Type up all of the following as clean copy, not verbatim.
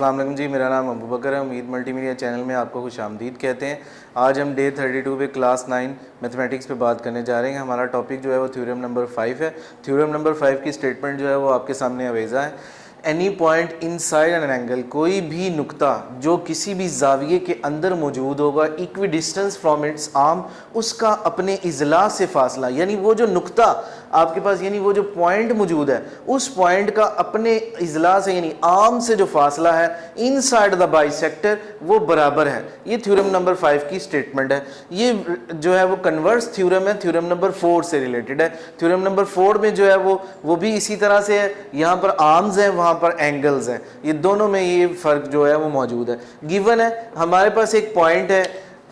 अस्सलाम वालेकुम जी, मेरा नाम अबू बकर है। उम्मीद मल्टीमीडिया चैनल में आपको खुशामदीद कहते हैं। आज हम डे 32 पे क्लास 9 मैथमेटिक्स पे बात करने जा रहे हैं। हमारा टॉपिक जो है वो थ्योरम नंबर 5 है। थ्योरम नंबर 5 की स्टेटमेंट जो है वो आपके सामने अवेजा है। Any point inside an angle, कोई भी नुक्ता जो किसी भी जाविये के अंदर मौजूद होगा, equi distance from its arm, उसका अपने इजला से फासला, यानी वो जो नुक्ता आपके पास, यानी वो जो पॉइंट मौजूद है, उस पॉइंट का अपने इजला से यानी आर्म से जो फासला है इनसाइड द बाइसेक्टर, वो बराबर है। ये थ्योरम नंबर 5 की स्टेटमेंट है। ये जो है वो कन्वर्स थ्योरम है, थ्योरम नंबर 4 से रिलेटेड है। थ्योरम नंबर 4 में जो है वो भी इसी तरह से है। यहाँ पर आर्म्स है, वहाँ पर एंगल्स हैं। ये दोनों में ये फर्क जो है वो मौजूद है। गिवन है हमारे पास एक पॉइंट है,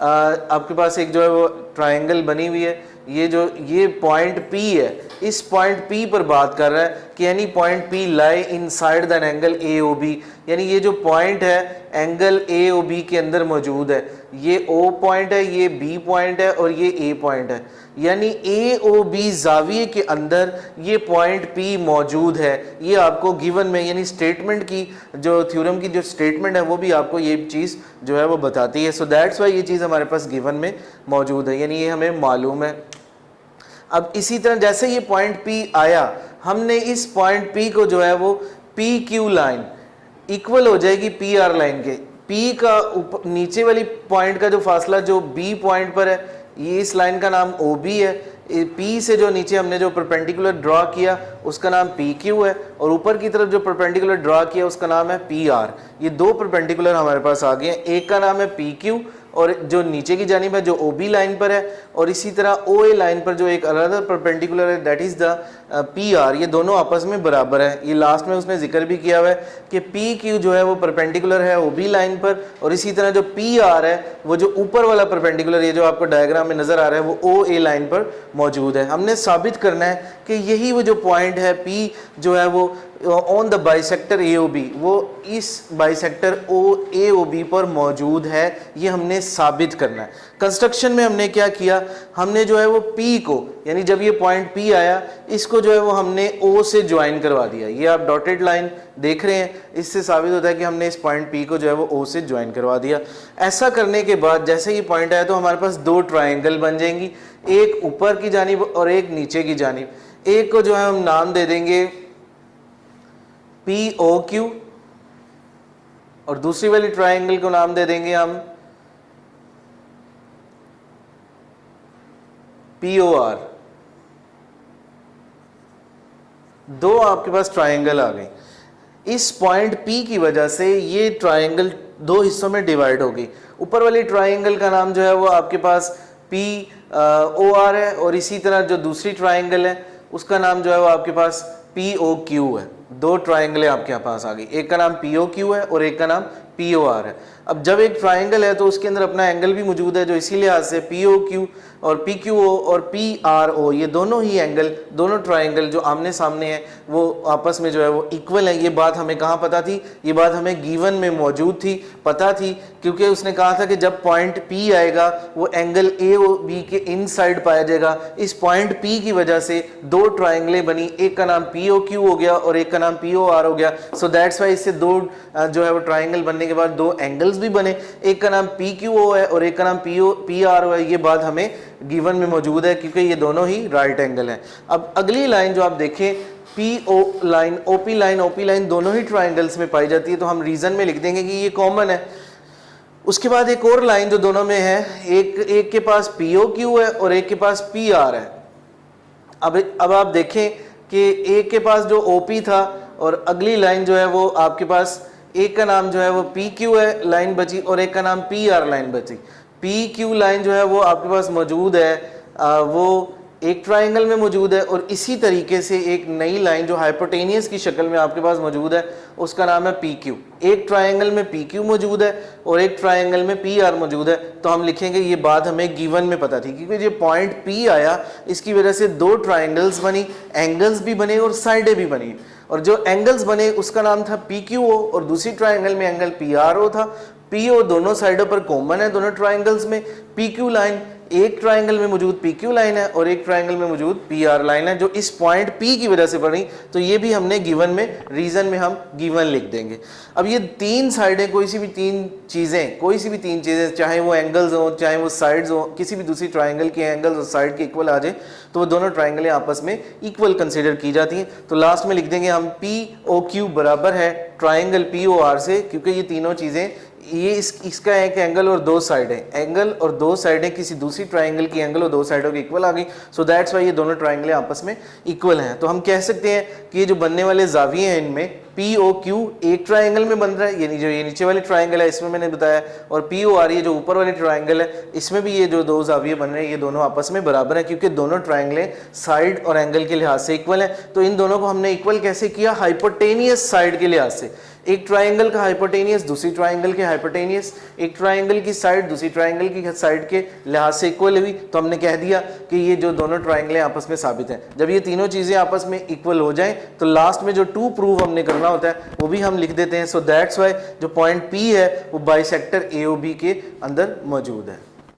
आपके पास एक जो है वो ट्रायंगल बनी हुई है। ये पॉइंट P है, इस पॉइंट P पर बात कर रहा है कि यानी point P lie inside the angle AOB, यानी ये जो पॉइंट है एंगल AOB के अंदर मौजूद है। ये O पॉइंट है, ये B पॉइंट है और ये A पॉइंट है, यानी AOB जाविये के अंदर ये पॉइंट P मौजूद है। ये आपको गिवन में, यानी स्टेटमेंट की जो थ्योरम की जो स्टेटमेंट है वो भी आपको ये चीज़ जो है वो बताती है। सो दैट्स वाई ये चीज़ हमारे पास गिवन में मौजूद है, यानी ये हमें मालूम है। अब इसी तरह जैसे ये पॉइंट P आया, हमने इस पॉइंट P को जो है वो PQ लाइन इक्वल हो जाएगी PR लाइन के। P का नीचे वाली पॉइंट का जो फासला जो B पॉइंट पर है, ये इस लाइन का नाम OB है। P से जो नीचे हमने जो परपेंडिकुलर ड्रॉ किया उसका नाम PQ है, और ऊपर की तरफ जो परपेंडिकुलर ड्रॉ किया उसका नाम है PR। ये दो परपेंडिकुलर हमारे पास आ गए हैं, एक का नाम है PQ और जो नीचे की जानिब है जो OB लाइन पर है, और इसी तरह OA लाइन पर जो एक अलग परपेंडिकुलर है दैट इज़ द PR। ये दोनों आपस में बराबर है। ये लास्ट में उसने जिक्र भी किया हुआ है कि PQ जो है वो परपेंडिकुलर है OB लाइन पर, और इसी तरह जो PR है वो जो ऊपर वाला परपेंडिकुलर, ये जो आपको डायग्राम में नज़र आ रहा है, वो OA लाइन पर मौजूद है। हमने साबित करना है कि यही वो जो पॉइंट है P जो है वो ऑन द बाइसेक्टर AOB, वो इस बाइसेक्टर AOB पर मौजूद है। ये हमने साबित करना है। कंस्ट्रक्शन में हमने क्या किया, हमने जो है वो P को, यानी जब ये पॉइंट P आया इसको जो है वो हमने O से ज्वाइन करवा दिया। ये आप डॉटेड लाइन देख रहे हैं, इससे साबित होता है कि हमने इस पॉइंट P को जो है वो O से ज्वाइन करवा दिया। ऐसा करने के बाद जैसे ये पॉइंट आया तो हमारे पास दो ट्राइंगल बन जाएंगी, एक ऊपर की जानिब और एक नीचे की जानिब। एक को जो है हम नाम दे देंगे POQ और दूसरी वाली ट्राइंगल को नाम दे देंगे हम POR। दो आपके पास ट्राइंगल आ गए। इस पॉइंट P की वजह से ये ट्राइंगल दो हिस्सों में डिवाइड हो गई। ऊपर वाली ट्राइंगल का नाम जो है वो आपके पास POR है, और इसी तरह जो दूसरी ट्राइंगल है उसका नाम जो है वो आपके पास POQ है। दो ट्राइंगलें आपके पास आ गई, एक का नाम POQ है और एक का नाम POR है। अब जब एक ट्राइंगल है तो उसके अंदर अपना एंगल भी मौजूद है, जो इसी लिहाज से POQ और PQO और PRO ये दोनों ही एंगल, दोनों ट्राइंगल जो आमने सामने हैं वो आपस में जो है वो इक्वल है। ये बात हमें कहाँ पता थी, ये बात हमें गिवन में मौजूद थी, पता थी, क्योंकि उसने कहा था कि जब पॉइंट P आएगा वो एंगल AOB के इनसाइड पाया जाएगा। इस पॉइंट P की वजह से दो ट्राइंगलें बनी, एक का नाम POQ हो गया और एक का नाम POR हो गया। सो दैट्स वाई इससे दो जो है वो ट्राइंगल बनने के बाद दो एंगल्स भी बने, एक का नाम PQO है और एक का नाम PRO है। ये बात हमें गिवन में मौजूद है क्योंकि ये दोनों ही राइट एंगल हैं। अब अगली लाइन जो आप देखें PO लाइन, OP लाइन दोनों ही ट्राइंगल्स में पाई जाती है, तो हम रीजन में लिख देंगे कि ये कॉमन है। उसके बाद एक और लाइन जो दोनों में है, एक के पास POQ है और एक के पास PR है। अब आप देखें कि एक के पास जो OP था और अगली लाइन जो है वो आपके पास एक का नाम जो है वो PQ है लाइन बची और एक का नाम PR लाइन बची। PQ लाइन जो है वो आपके पास मौजूद है, वो एक ट्राइंगल में मौजूद है, और इसी तरीके से एक नई लाइन जो हाइपोटेनियस की शक्ल में आपके पास मौजूद है उसका नाम है PQ। एक ट्राइंगल में PQ मौजूद है और एक ट्राइंगल में PR मौजूद है, तो हम लिखेंगे ये बात हमें गिवन में पता थी, क्योंकि जो पॉइंट P आया इसकी वजह से दो ट्राइंगल्स बनी, एंगल्स भी बने और साइडें भी बनी, और जो एंगल्स बने उसका नाम था PQO और दूसरी ट्राइंगल में एंगल PRO था। PO दोनों साइडों पर कॉमन है दोनों ट्राइंगल्स में, PQ लाइन एक ट्राइंगल में मौजूद पी क्यू लाइन है और एक ट्राइंगल में मौजूद पी आर लाइन है जो इस पॉइंट पी की वजह से बनी, तो ये भी हमने गिवन में, रीजन में हम गिवन लिख देंगे। अब ये तीन साइडें, कोई सी भी तीन चीज़ें चाहे वो एंगल्स हो, चाहे वो साइड्स हो, किसी भी दूसरी ट्राइंगल के एंगल्स और साइड के इक्वल आ जाए तो वो दोनों ट्राइंगलें आपस में इक्वल कंसिडर की जाती हैं। तो लास्ट में लिख देंगे हम पी ओ क्यू बराबर है ट्राइंगल पी ओ आर से, क्योंकि ये तीनों चीज़ें, ये इसका एक एंगल और दो साइड है, एंगल और दो साइडें किसी दूसरी ट्राइंगल की एंगल और दो साइडों की इक्वल आ गई। सो दैट्स वाई ये दोनों ट्राइंगलें आपस में इक्वल हैं। तो हम कह सकते हैं कि ये जो बनने वाले जाविये हैं इनमें पी ओ क्यू एक ट्राइंगल में बन रहा है, यानी जो ये नीचे वाली ट्राइंगल है इसमें मैंने बताया, और पी ओ आर ये जो ऊपर वाली ट्राइंगल है इसमें भी ये जो दो जाविये बन रहे हैं ये दोनों आपस में बराबर हैं, क्योंकि दोनों ट्राइंगलें साइड और एंगल के लिहाज से इक्वल हैं। तो इन दोनों को हमने इक्वल कैसे किया? हाइपोटेनियस साइड के लिहाज से। एक ट्राइंगल का हाइपोटेनियस दूसरी ट्राइंगल के हाइपोटेनियस, एक ट्राइंगल की साइड दूसरी ट्राइंगल की साइड के लिहाज से इक्वल हुई, तो हमने कह दिया कि ये जो दोनों ट्राइंगलें आपस में साबित हैं। जब ये तीनों चीज़ें आपस में इक्वल हो जाएं तो लास्ट में जो टू प्रूव हमने करना होता है वो भी हम लिख देते हैं। सो दैट्स वाई जो पॉइंट P है वो बाइसेक्टर AOB के अंदर मौजूद है।